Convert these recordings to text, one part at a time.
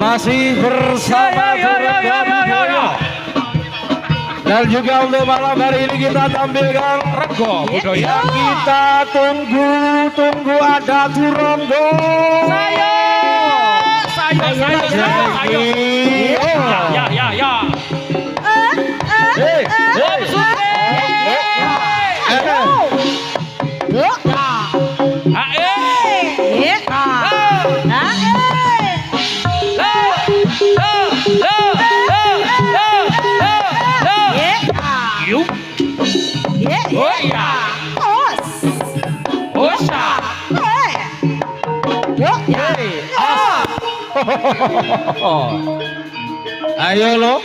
Masih bersama dan juga untuk malam hari ini kita tampilkan rego budaya yang kita tunggu ada Turonggo. Saya. Ayo lo.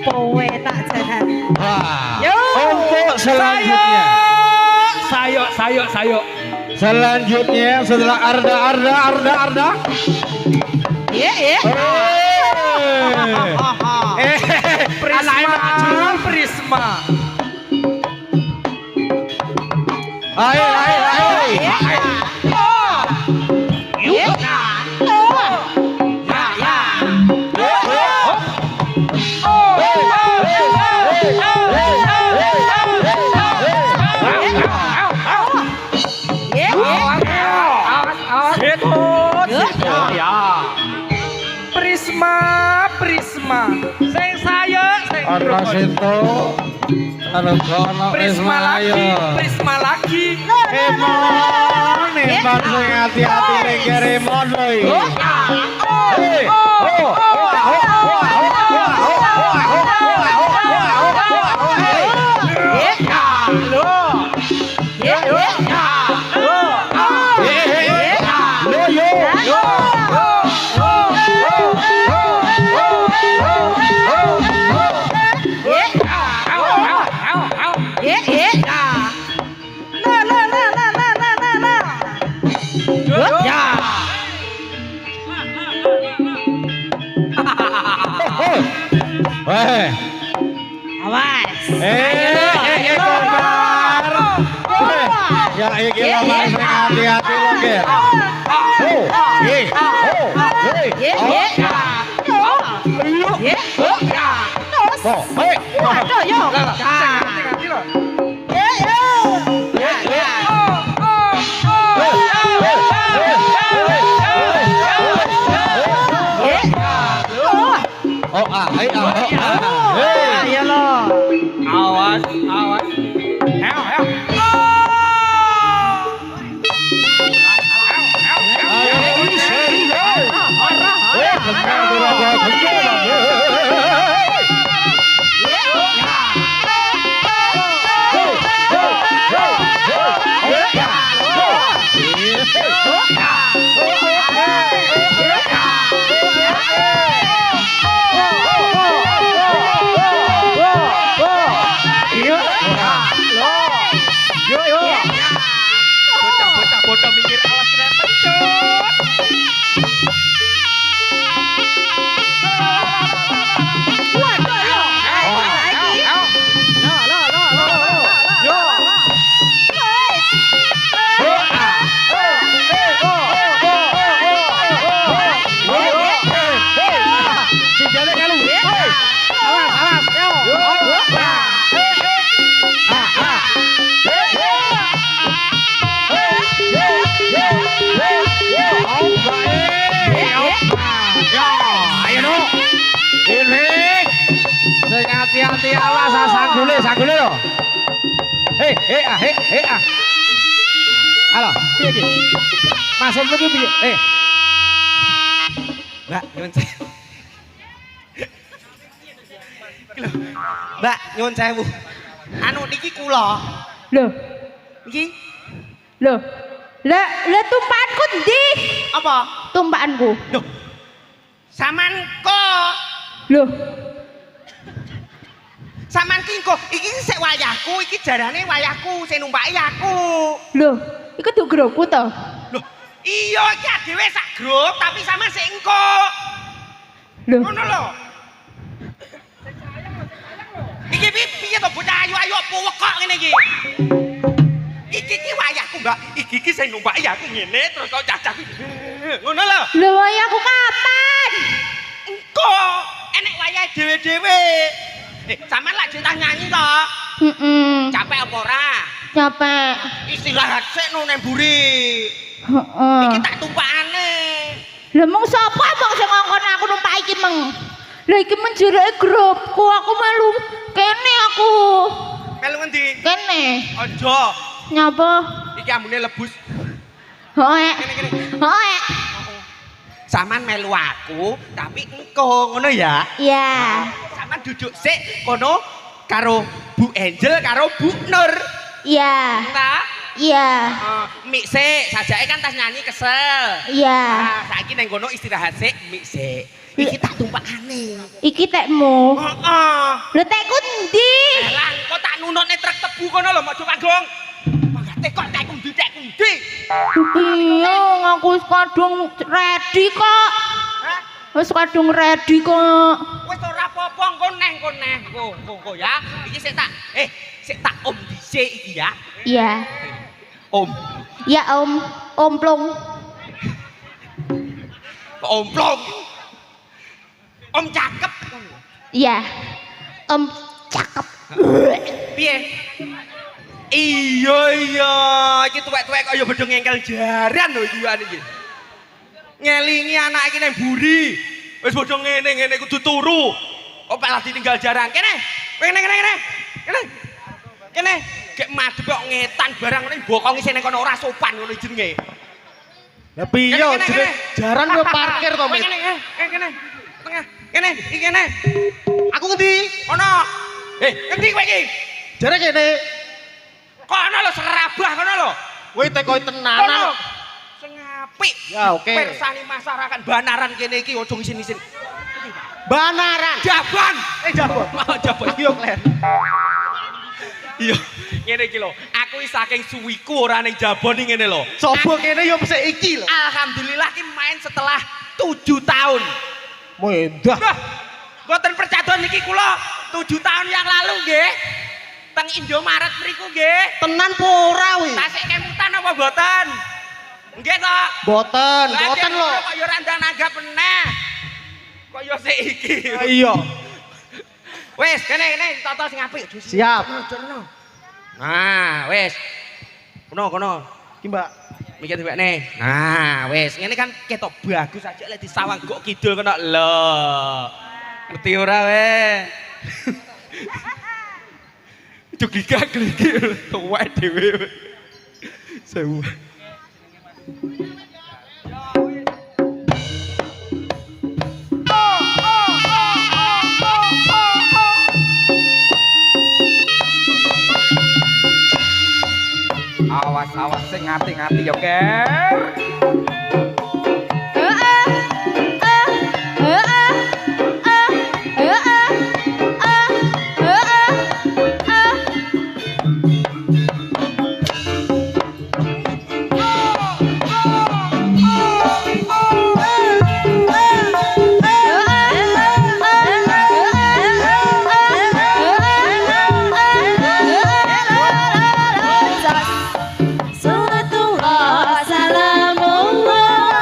Powe tak jalan. Yo. Untuk selanjutnya. Sayo. Selanjutnya setelah Arda. Iya. Prisma. Ayo. Prisma. Sing saya, sing Ana Seto. Ana Prisma lagi. Emon sing hati-hati ning Remon lho iki. Awas. Komar. Ya iki lho Mas hati-hati lho, Ger. Awas. Bocah mikir alas kena pencut. Hati-hati awas sanggule lho. Hei. Halo, piye iki? Maksudmu ki piye? Mbak, nyuwun sewu. Mbak, nyuwun sewu. Anu niki kula. Loh, Niki lah tumpahanku ndi? apa? Tumpahanku. Loh. Saman kok. Loh, Saman ki kok iki sik wayahku, iki jarane wayahku sing numpaki aku. loh, iku tuh grupku to. Loh, iya iki dhewe sak grup tapi sama sik engko. Loh, Ngono lho. Iki piye to bocah ayu-ayu puwek kok ngene iki. Iki ki wayahku, Mbak. Iki ki sing numpaki aku ngene terus kok cacah. Ngono lho. lho wayahku kapan? engko enek wayahe dhewe-dhewe. Sampeyan lak jatah nyanyi to? Heeh. Capek apa ora? Capek. Istirahat sik no nang mburi. Heeh. Iki tak tumpakane. Lah mong sapa mong sing ngongkon aku numpak iki meng? Lah iki menjerake grupku aku melu kene aku. Melu ngendi? Kene. Aja. Nyapa? Iki ambune lebus. Hoek. Kene. Hoek. Saman melu aku, tapi engko ngono ya. Iya. Saman duduk sik kono karo Bu Angel karo Bu Nur. Iya. Ta? Iya. Mik sik, sajake kan tas nyanyi kesel. Iya. Nah, saiki nang kono istirahat sik, mik sik. Iki tak tumpakane. Iki tekmu. Heeh. Lha tekku ndi? Lah, kok tak nunutne truk tebu kono lho, Mak Panggung. Pangate kok tekku ndi tekku ndi? Bingung aku wis kadung ready kok. Hah? Wis kadung ready kok. Wis ora apa-apa engko neh. Engko ya. Iki sik tak om dhisik iki ya. Iya. Om. Ya Om, omplung. Omplong. Om cakep. Iya. Om cakep. Piye? Iya, iki tuwek-tuwek kaya bedho ngengkel jaran lho iki iki. Ngelingi anak iki nang mburi. Wis bodho ngene kudu turu. Kok malah ditinggal jarang. Kene. Kene. Gek madhep kok ngetan barang ngene bokongi sing kono ora sopan ngono jenenge. Ya piye jenenge jaran kok parkir to, Mit? Kene. Tengah. Kene, iki kene. Aku ngendi? Ono. Ngendi kowe iki? Jare kene. Kono lho serabah kono lho. Kowe teko tenanan. Sing apik. Ya oke. Persani masyarakat Banaran kene iki ojo ngisin-isin. Banaran. Jaban. Jabon. Jaban. Yo kler. Iya, ngene iki lho. Aku iki saking suwiku ora ning Jabon iki ngene lho. Coba kene yo pesek iki lho. Alhamdulillah ki main setelah 7 tahun. Mendah. Wah, mboten percaduan niki kula 7 tahun yang lalu nggih. Teng Indomaret mriku nggih. Tenan po ora wi? Tasik kemutan apa mboten? Nggih to? Boten lho. Kok yo randa nanggap meneh. Kok yo sik iki. Iya. Wes, kene tata sing apik. Siap. Nah, wes. Kono. Ki Mbak. Mikir dhewekne. Nah, wes. Ngene kan ketok bagus aja lek disawang kok kidul kena lho. Ngerti ora we? Glika-gliki tuwek dhewe. Sewu. Awas sing ngati-ngati yo, Ker. Assalamualaikum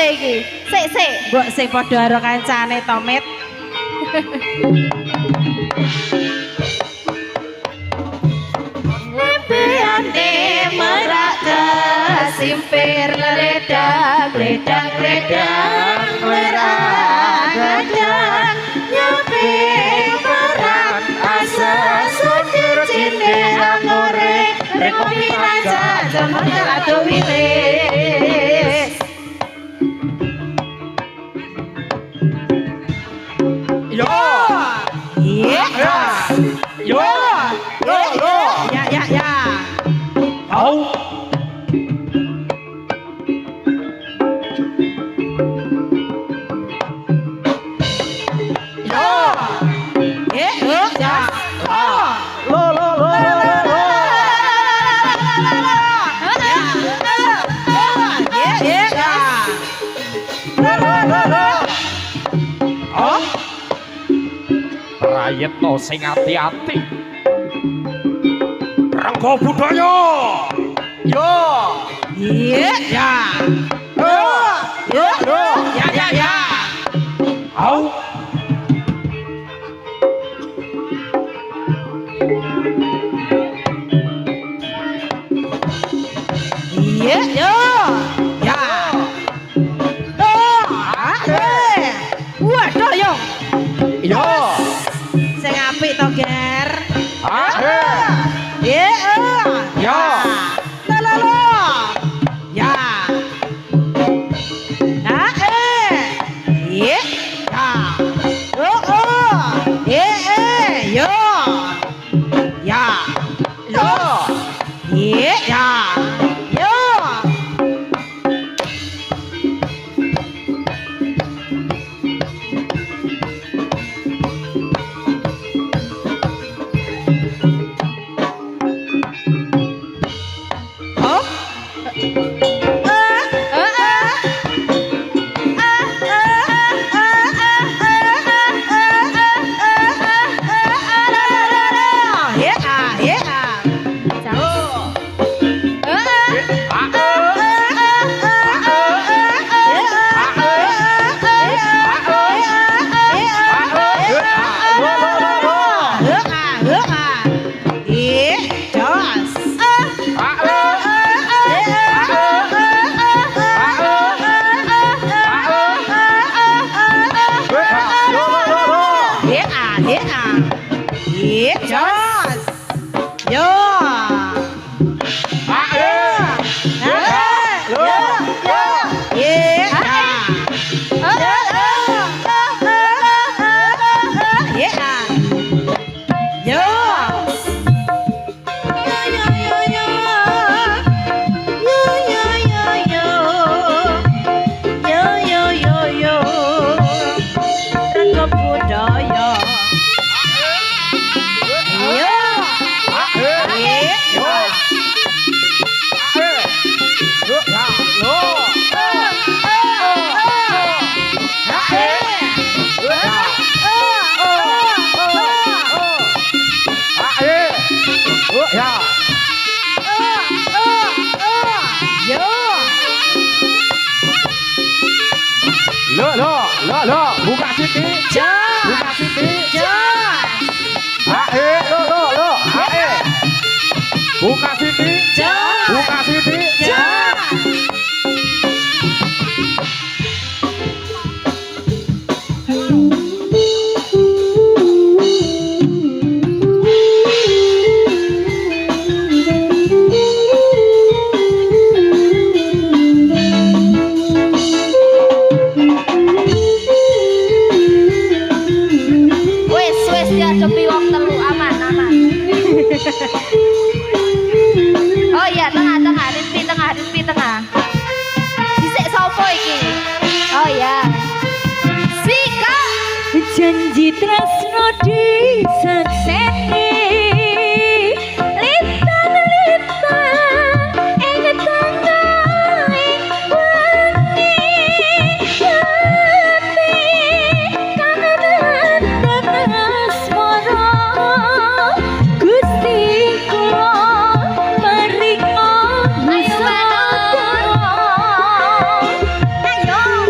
iki? Sik. Mbok sing padha karo kancane Tomit. Lempiane merak kesimpir ledak ledak merak gadang nyepi peran asa sujud cindera ngorek rekopi aja zaman atau wilis Yo. Iya. Yo. Ya. Au. Rayetno sing ati-ati. Rangga budaya. Yo. Ya. Ya. Au. Ya. Waduh yo. Yo. Sing apik to, Ger. Yo. Ya. Ya. Yo. Ya. Lo, buka sini. Buka sini. Lo. Buka sini. Buka sini. Diadepi wong telu aman. Oh iya, tengah, Rizpi tengah. Dhisik sapa iki? Oh iya. Sika Janji tresno disakseni Lintang ing tengahing wengi kanan asmara Gusti kula paring ayo.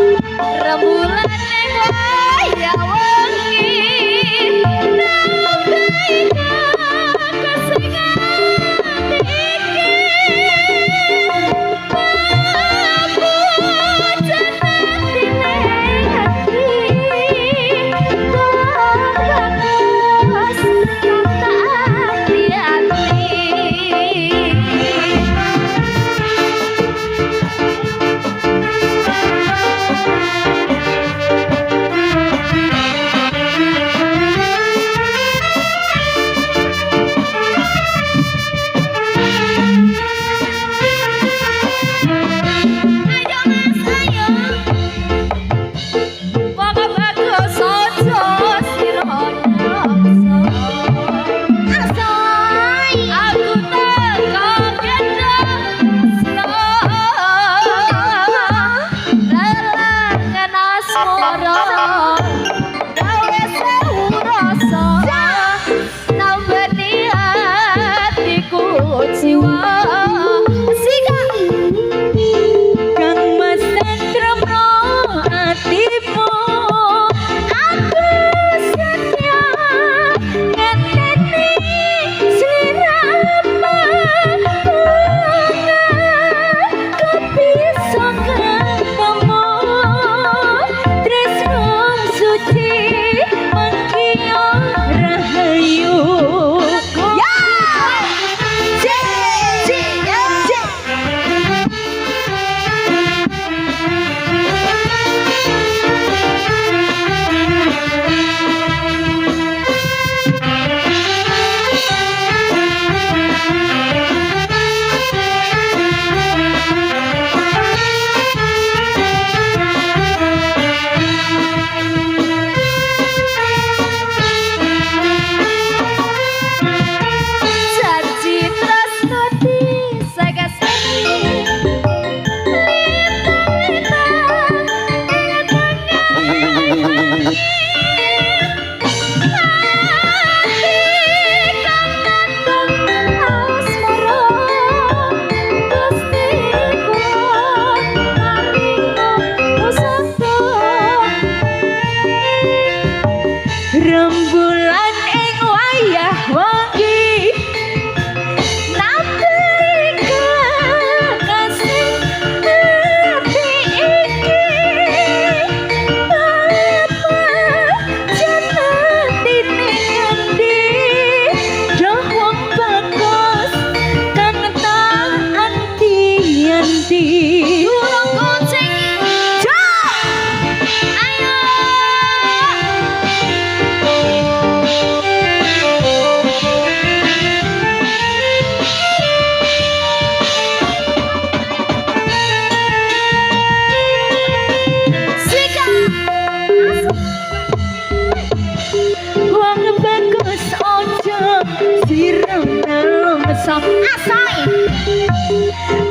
Asai.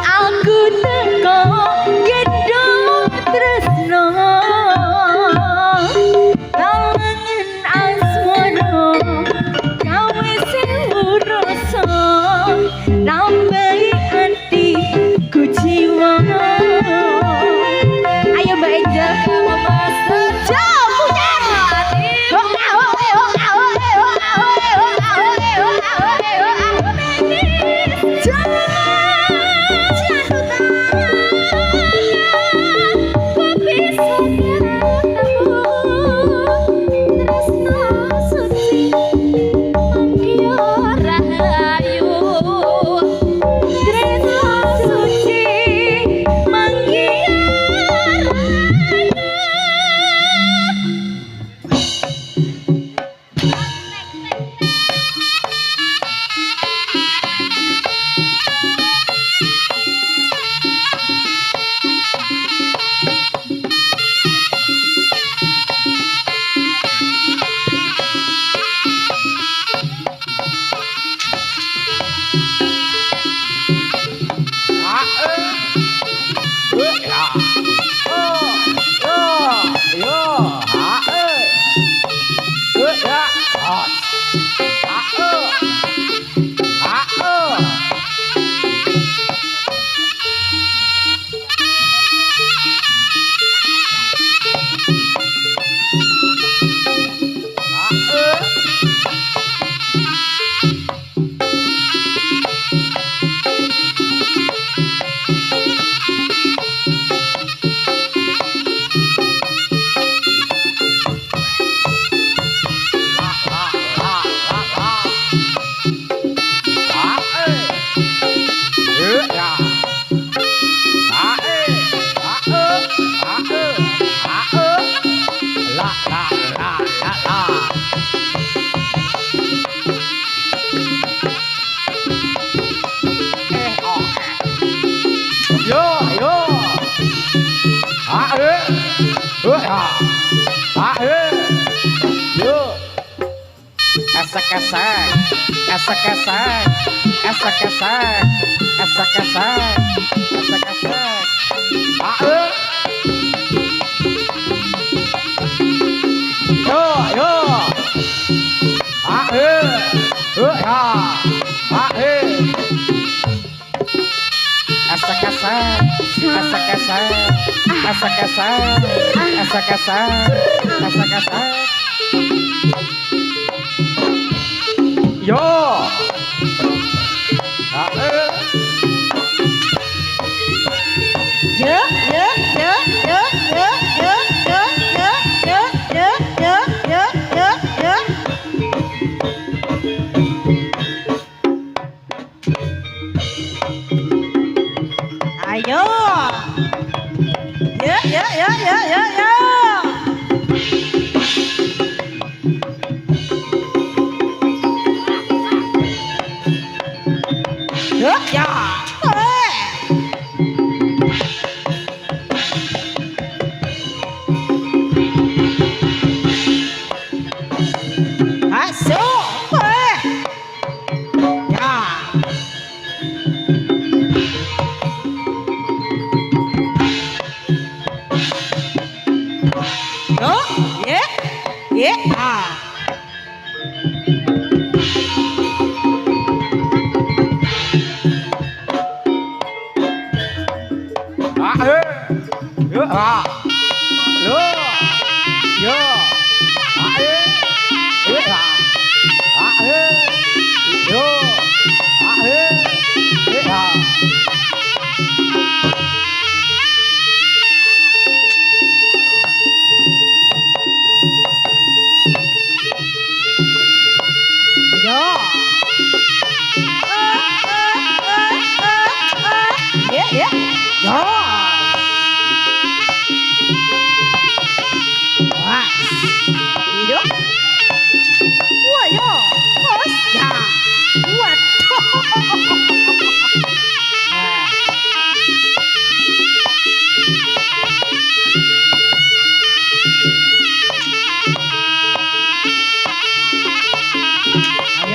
Aku teko gendong tresno Lawangan asmara Gawe sewu rasa Nambahi hatiku jiwa Ayo Mbak Angel.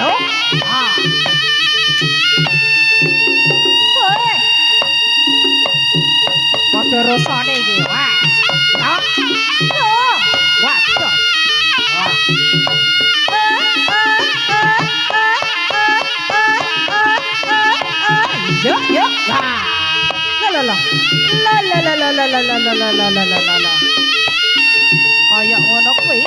Jom putar. Woi. Padha rasane iki, wes. Ya. Oh, waduh. Wah. Yuk, yuk. Lah. Lah. Lah. Kayak ngono kuwi.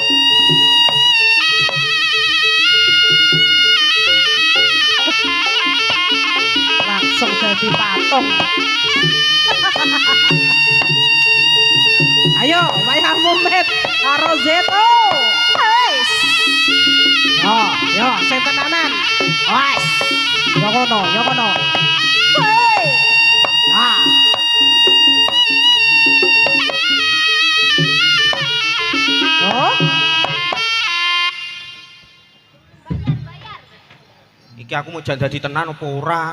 Langsung jadi patung. Ayo, Maya Mumet karo Zeto. Wes. Yo, sing tenanan. Wes. Yo kono. Woi. Nah. Oh. Iki aku mau jan dadi tenan apa ora?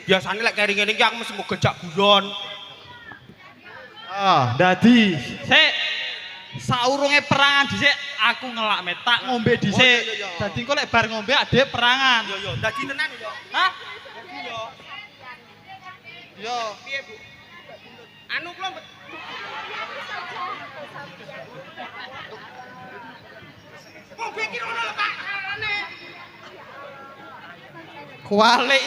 Biasane lek keri ngene iki aku mesti mau gejak guyon. Dadi sik saurunge perangan dhisik aku ngelak metak ngombe dhisik. Dadi engko lek bar ngombe ade perangan. Yo, dadi tenan yo. Hah? Yo. Yo. Piye, Bu? Anu kula ngombe iki ngono lho, Pak. Kualik.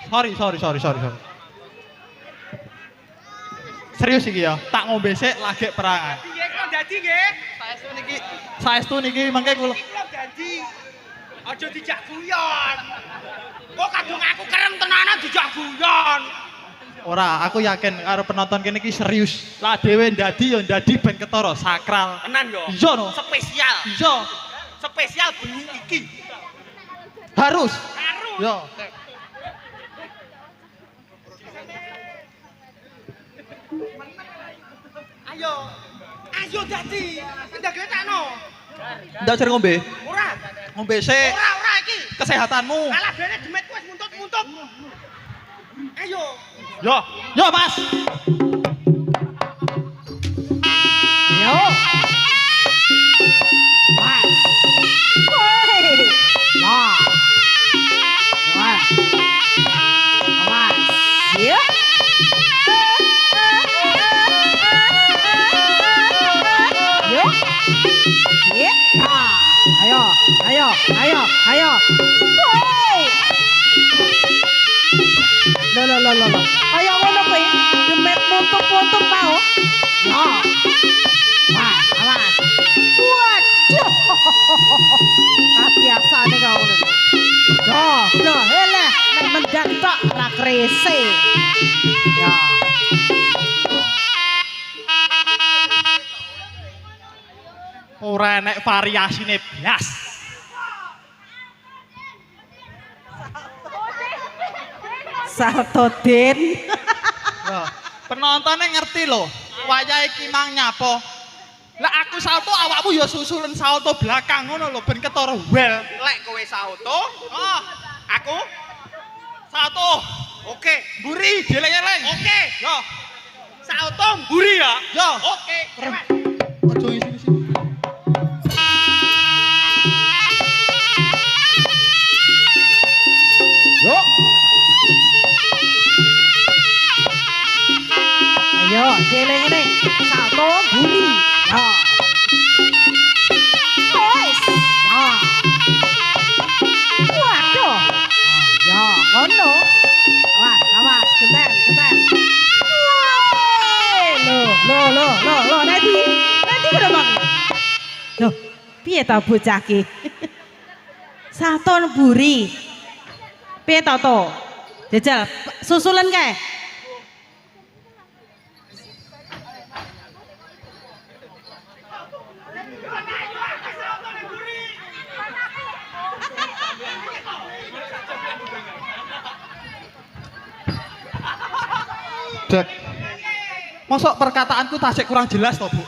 Sorry. Serius iki ya, tak ngombe sik lagi perangan. Nggih, kula dadi nggih. Saestu niki mengke kula. Kula dadi. Aja dijak guyon. Kok kadung aku kerem tenanan dijak guyon. Ora, aku yakin karo penonton kene iki serius. Lah dhewe ndadi ya ndadi ben ketara sakral. Tenan yo. Iya no. Spesial. Iya, Spesial bengi iki. harus. Harus. Yo. Ayo dadi. Ndak getakno. Ndak jar ngombe. Ora. Ngombe sik. Ora iki. Kesehatanmu. Alah dene demetku wis muntut-muntut. Ayo. Yo, Mas. Yo. Mas. Woi. Nah. Wah. Mas. Yo. Yo. Yo. Ayo. Woi. Loh. Ayo ngono kuwi. Demet muntuk-muntuk pao. Ya. Wah, awas. Waduh. Kabiasane kau ngono. Loh, eleh, nek mendak tok ra krese. Ya. Ora enek variasine blas. Salto Den. Yo, penontonnya ngerti loh. Wayah iki mang nyapo. Lah aku salto awakmu ya susulen salto belakang ngono lho ben ketara wel. Lek kowe sauto, Oh, aku salto. oke. Mburi geleng-geleng. Oke. Yo, Sauto mburi ya. yo. Oke. Cewek. Ojo sini. Yo. Ayo, jeleng-jeleng. Salto buri. Ya. Wes. Ya. Waduh. Ya, ngono. Awas, genten. Woi, loh, nanti kudu bang. Loh, piye ta bocah ki? Salto buri. Piye ta to? Jajal, susulan kae. Dek. Mosok perkataanku tasik kurang jelas toh, Bu?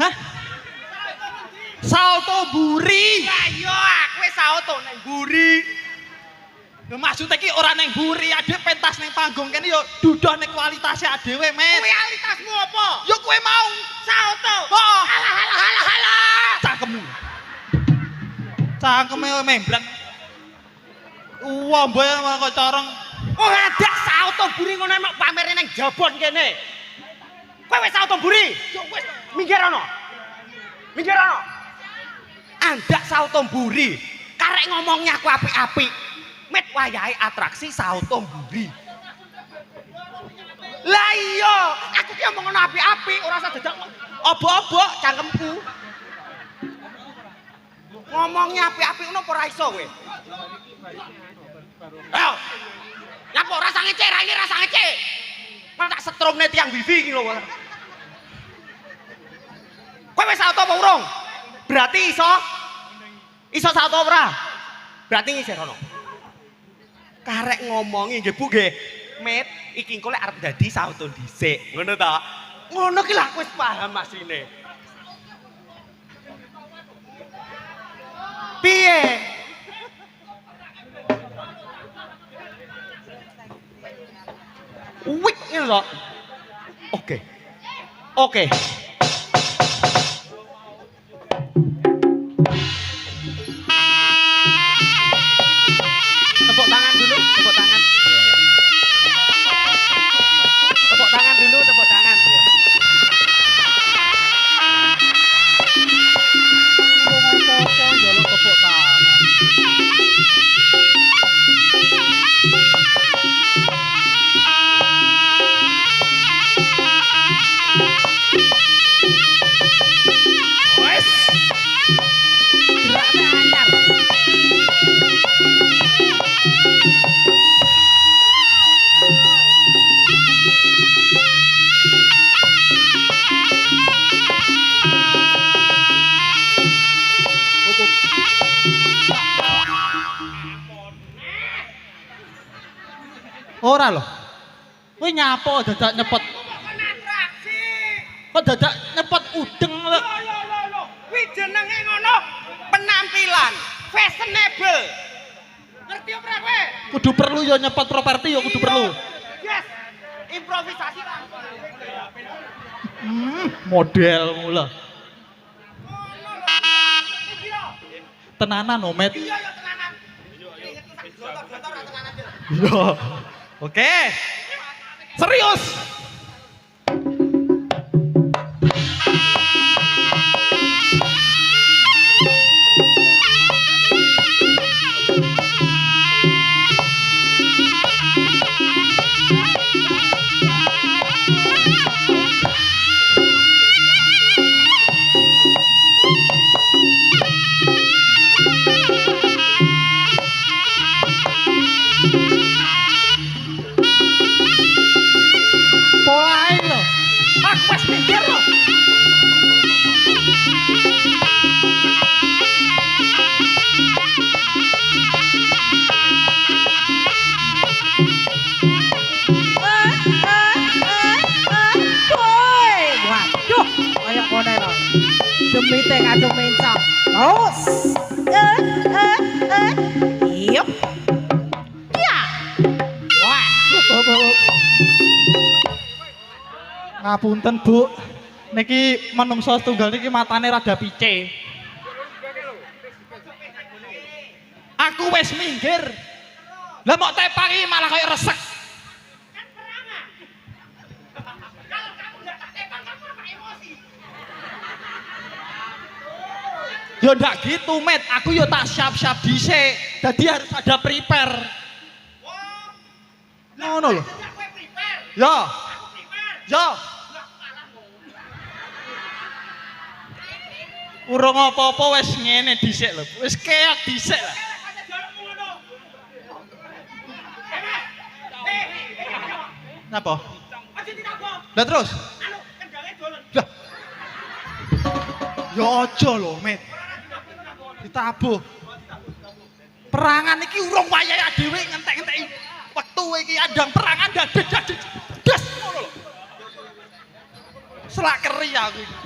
Hah? Salto buri. Ayo, aku wis sauto nang mburi. Lho maksud iki ora neng buri, adek pentas neng panggung kene yo dudoh ning kualitasnya adewe, Met. Kualitasmu apa? Yo kowe mau Sauto. Oh. Halah. cangkemmu. Cangkeme membran. Wah, mbok kok corong. Oh, ada sauto buri ngono mek pamere nang jabon kene. Kowe wis sauto buri? Yo wis minggir ana. Minggir ana. Andak sauto buri. Karek ngomongnya aku apik-apik. Met wayahe atraksi sauto buri. Lah iya, aku ki ngomong ngono apik-apik, ora usah dadak obok-obok cangkemku. Ngomongnya apik-apik ngono apa ora iso kowe? Ayo. Napa rasa ngecek, ra ini rasa ngecek. Mana tak setrumne tiang wifi iki lho. Kowe wis auto apa urung? Berarti iso? Iso auto ora? Berarti ngisir ono. Karek ngomongi nggih Bu nggih. Met, iki engko lek arep dadi sauto dhisik. Ngono ta? Ngono ki lah aku wis paham masine. Piye? Wik ngene lho. Oke. Oke. Tepuk tangan dulu, tepuk tangan. Tepuk tangan dulu, tepuk tangan. Tepuk tangan. Wes. Geraknya anyar. Ora lho. Kowe nyapo dadak nyepet. Kok dadak nyepet udeng lho. Kuwi jenenge ngono, penampilan fashionable. Ngerti ora kowe? Kudu perlu ya nyepet properti ya kudu perlu. Yes. Improvisasi lah. Modelmu lho. Tenanan Omet. Iya ya tenanan. Glotor-glotor ora tenanan. Iya. Oke. Serius. Polain lho. Aku wis mikir lho. Waduh, kaya kone lho. Demi teh kadung mencong. Terus. Yup. Ya. Wah. Ngapunten Bu. Niki menungso setunggal niki matane rada pice. Aku wis minggir. Lah mok tepangi malah kayak resek. Ya ndak gitu, Met. Aku yo tak siap-siap dhisik. Dadi harus ada prepare. Ngono lho. Ya. Ya. Urung apa-apa wis ngene dhisik lho. Wis keak dhisik lah. Napa? Lah terus? Lah. Ya aja lho, Met. Ditabuh. Perangan iki urung wayahe dhewe ngentek-ngenteki wektu iki andang perangan das ngono lho. Selak keri aku.